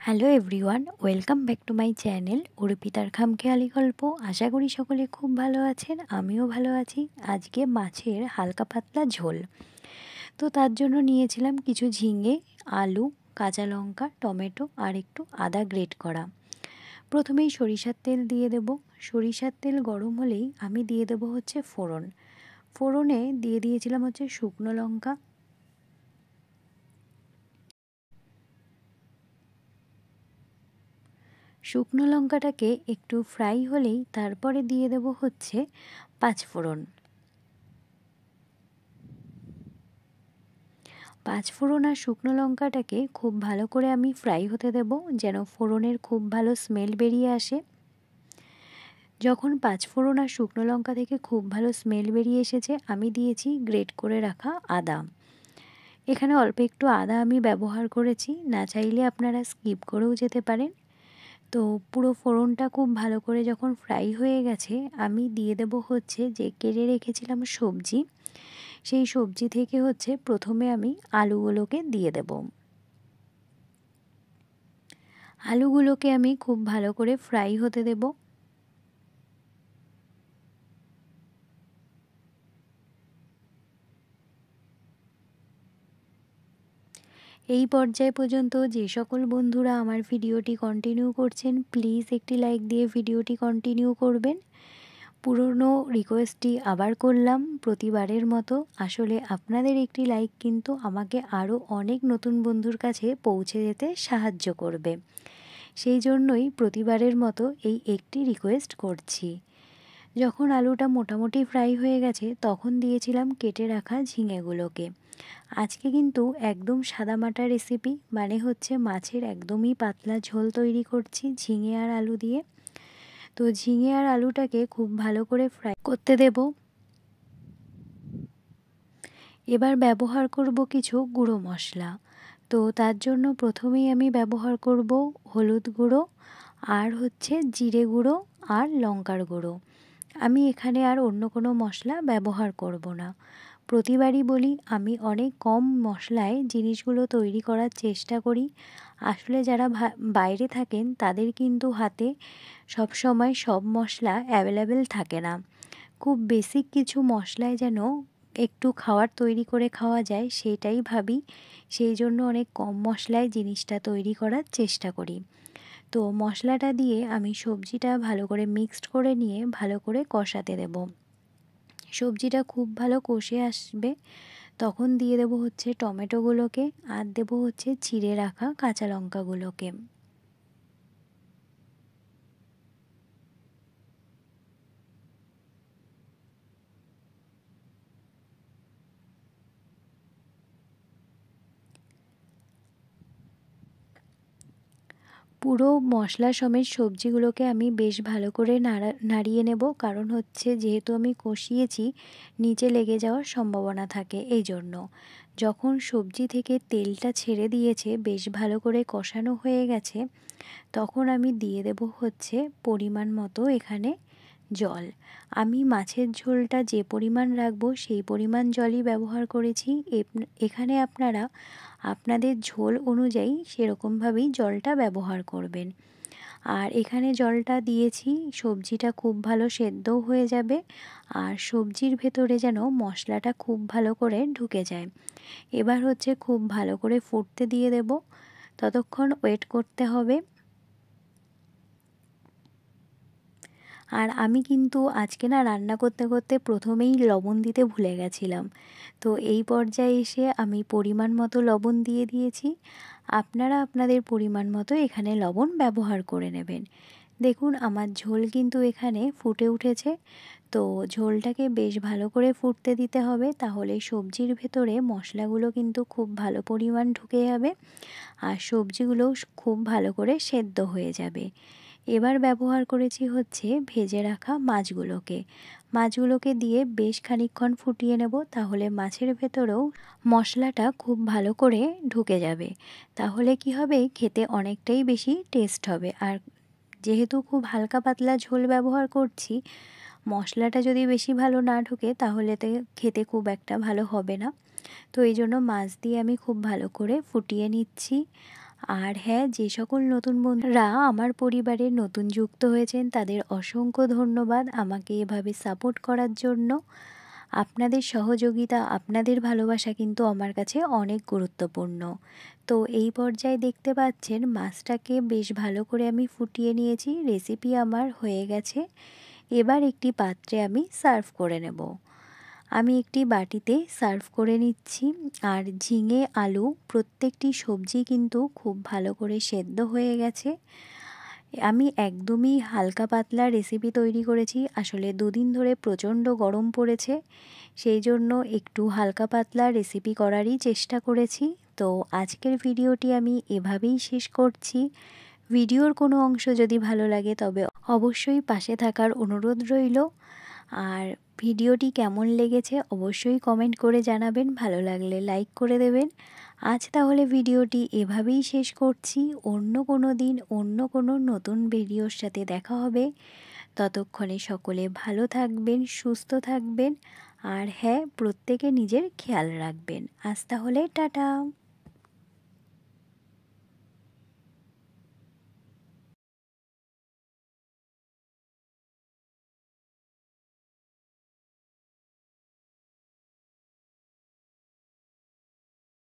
Hello everyone, welcome back to my channel অর্পিতার খামখেয়ালি গল্প। আশা করি সকলে খুব ভালো আছেন, আমিও ভালো আছি। আজকে মাছের হালকা পাতলা ঝোল। তো তার জন্য নিয়েছিলাম কিছু ঝিঙে, আলু, কাঁচা লঙ্কা, টমেটো আর একটু আদা গ্রেট করা। প্রথমেই সরিষার তেল দিয়ে দেব। সরিষার তেল গরম হলেই আমি দিয়ে দেব হচ্ছে ফোড়ন। ফোড়নে দিয়ে দিয়েছিলাম হচ্ছে শুকনো লঙ্কা, শুকনো লঙ্কাটাকে একটু ফ্রাই হলেই তারপরে দিয়ে দেব হচ্ছে পাঁচফোড়ন। পাঁচফোড়ন আর শুকনো লঙ্কাটাকে খুব ভালো করে আমি ফ্রাই হতে দেব, যেন ফোড়নের খুব ভালো স্মেল বেরিয়ে আসে। যখন পাঁচফোড়ন আর শুকনো লঙ্কা থেকে খুব ভালো স্মেল বেরিয়ে এসেছে, আমি দিয়েছি গ্রেট করে রাখা আদা। এখানে অল্প একটু আদা আমি ব্যবহার করেছি, না চাইলে আপনারা স্কিপ করেও যেতে পারেন। তো পুরো ফোড়নটা খুব ভালো করে যখন ফ্রাই হয়ে গেছে, আমি দিয়ে দেব হচ্ছে যে কেটে রেখেছিলাম সবজি। সেই সবজি থেকে হচ্ছে প্রথমে আমি আলুগুলোকে দিয়ে দেব। আলুগুলোকে আমি খুব ভালো করে ফ্রাই হতে দেব। এই পর্যায় পর্যন্ত যে সকল বন্ধুরা আমার ভিডিওটি কন্টিনিউ করছেন, প্লিজ একটি লাইক দিয়ে ভিডিওটি কন্টিনিউ করবেন। পুরনো রিকোয়েস্টটি আবার করলাম প্রতিবারের মতো। আসলে আপনাদের একটি লাইক কিন্তু আমাকে আরও অনেক নতুন বন্ধুর কাছে পৌঁছে যেতে সাহায্য করবে। সেই জন্যই প্রতিবারের মতো এই একটি রিকোয়েস্ট করছি। যখন আলুটা মোটামুটি ফ্রাই হয়ে গেছে, তখন দিয়েছিলাম কেটে রাখা ঝিঙেগুলোকে। আজকে কিন্তু একদম সাদামাটা রেসিপি, মানে হচ্ছে মাছের একদমই পাতলা ঝোল তৈরি করছি ঝিঙে আর আলু দিয়ে। তো ঝিঙে আর আলুটাকে খুব ভালো করে ফ্রাই করতে দেব। এবার ব্যবহার করব কিছু গুঁড়ো মশলা। তো তার জন্য প্রথমেই আমি ব্যবহার করব হলুদ গুঁড়ো, আর হচ্ছে জিরে গুঁড়ো আর লঙ্কার গুঁড়ো। আমি এখানে আর অন্য কোনো মশলা ব্যবহার করব না। প্রতিবারই বলি, আমি অনেক কম মশলায় জিনিসগুলো তৈরি করার চেষ্টা করি। আসলে যারা বাইরে থাকেন তাদের কিন্তু হাতে সব সময় সব মশলা অ্যাভেলেবেল থাকে না। খুব বেসিক কিছু মশলায় যেন একটু খাবার তৈরি করে খাওয়া যায়, সেটাই ভাবি। সেই জন্য অনেক কম মশলায় জিনিসটা তৈরি করার চেষ্টা করি। তো মশলাটা দিয়ে আমি সবজিটা ভালো করে মিক্সড করে নিয়ে ভালো করে কষাতে দেব। সবজিটা খুব ভালো কষে আসবে, তখন দিয়ে দেবো হচ্ছে টমেটোগুলোকে, আর দেবো হচ্ছে চিড়ে রাখা কাঁচা লঙ্কাগুলোকে। পুরো মশলা সমেত সবজিগুলোকে আমি বেশ ভালো করে নাড়িয়ে নেব, কারণ হচ্ছে যেহেতু আমি কষিয়েছি, নিচে লেগে যাওয়ার সম্ভাবনা থাকে। এই জন্য যখন সবজি থেকে তেলটা ছেড়ে দিয়েছে, বেশ ভালো করে কষানো হয়ে গেছে, তখন আমি দিয়ে দেব হচ্ছে পরিমাণ মতো এখানে জল। আমি মাছের ঝোলটা যে পরিমাণ রাখবো সেই পরিমাণ জলই ব্যবহার করেছি। এখানে আপনারা আপনাদের ঝোল অনুযায়ী সেরকমভাবেই জলটা ব্যবহার করবেন। আর এখানে জলটা দিয়েছি, সবজিটা খুব ভালো সেদ্ধও হয়ে যাবে, আর সবজির ভেতরে যেন মশলাটা খুব ভালো করে ঢুকে যায়। এবার হচ্ছে খুব ভালো করে ফুটতে দিয়ে দেব, ততক্ষণ ওয়েট করতে হবে। আর আমি কিন্তু আজকে না রান্না করতে করতে প্রথমেই লবণ দিতে ভুলে গেছিলাম। তো এই পর্যায়ে এসে আমি পরিমাণ মতো লবণ দিয়ে দিয়েছি। আপনারা আপনাদের পরিমাণ মতো এখানে লবণ ব্যবহার করে নেবেন। দেখুন আমার ঝোল কিন্তু এখানে ফুটে উঠেছে। তো ঝোলটাকে বেশ ভালো করে ফুটতে দিতে হবে, তাহলে সবজির ভেতরে মশলাগুলো কিন্তু খুব ভালো পরিমাণ ঢুকে যাবে, আর সবজিগুলোও খুব ভালো করে সেদ্ধ হয়ে যাবে। এবার ব্যবহার করেছি হচ্ছে ভেজে রাখা মাছগুলোকে দিয়ে বেশ খানিকক্ষণ ফুটিয়ে নেব, তাহলে মাছের ভেতরেও মশলাটা খুব ভালো করে ঢুকে যাবে। তাহলে কি হবে, খেতে অনেকটাই বেশি টেস্ট হবে। আর যেহেতু খুব হালকা পাতলা ঝোল ব্যবহার করছি, মশলাটা যদি বেশি ভালো না ঢোকে তাহলে তো খেতে খুব একটা ভালো হবে না। তো এই জন্য মাছ দিয়ে আমি খুব ভালো করে ফুটিয়ে নিচ্ছি। আর হ্যাঁ, যে সকল নতুন বন্ধুরা আমার পরিবারে নতুন যুক্ত হয়েছেন তাদের অসংখ্য ধন্যবাদ আমাকে এভাবে সাপোর্ট করার জন্য। আপনাদের সহযোগিতা, আপনাদের ভালোবাসা কিন্তু আমার কাছে অনেক গুরুত্বপূর্ণ। তো এই পর্যায়ে দেখতে পাচ্ছেন মাছটাকে বেশ ভালো করে আমি ফুটিয়ে নিয়েছি, রেসিপি আমার হয়ে গেছে। এবার একটি পাত্রে আমি সার্ভ করে নেব। আমি একটি বাটিতে সার্ভ করে নিচ্ছি। আর ঝিঙে আলু প্রত্যেকটি সবজি কিন্তু খুব ভালো করে সেদ্ধ হয়ে গেছে। আমি একদমই হালকা পাতলা রেসিপি তৈরি করেছি। আসলে দুদিন ধরে প্রচণ্ড গরম পড়েছে, সেই জন্য একটু হালকা পাতলা রেসিপি করারই চেষ্টা করেছি। তো আজকের ভিডিওটি আমি এভাবেই শেষ করছি। ভিডিওর কোনো অংশ যদি ভালো লাগে তবে অবশ্যই পাশে থাকার অনুরোধ রইল। আর ভিডিওটি কেমন লেগেছে অবশ্যই কমেন্ট করে জানাবেন, ভালো লাগলে লাইক করে দেবেন। আজ তাহলে ভিডিওটি এভাবেই শেষ করছি। অন্য কোনো দিন অন্য কোনো নতুন ভিডিওর সাথে দেখা হবে। ততক্ষণে সকলে ভালো থাকবেন, সুস্থ থাকবেন। আর হ্যাঁ, প্রত্যেকে নিজের খেয়াল রাখবেন। আজ তাহলে টাটা।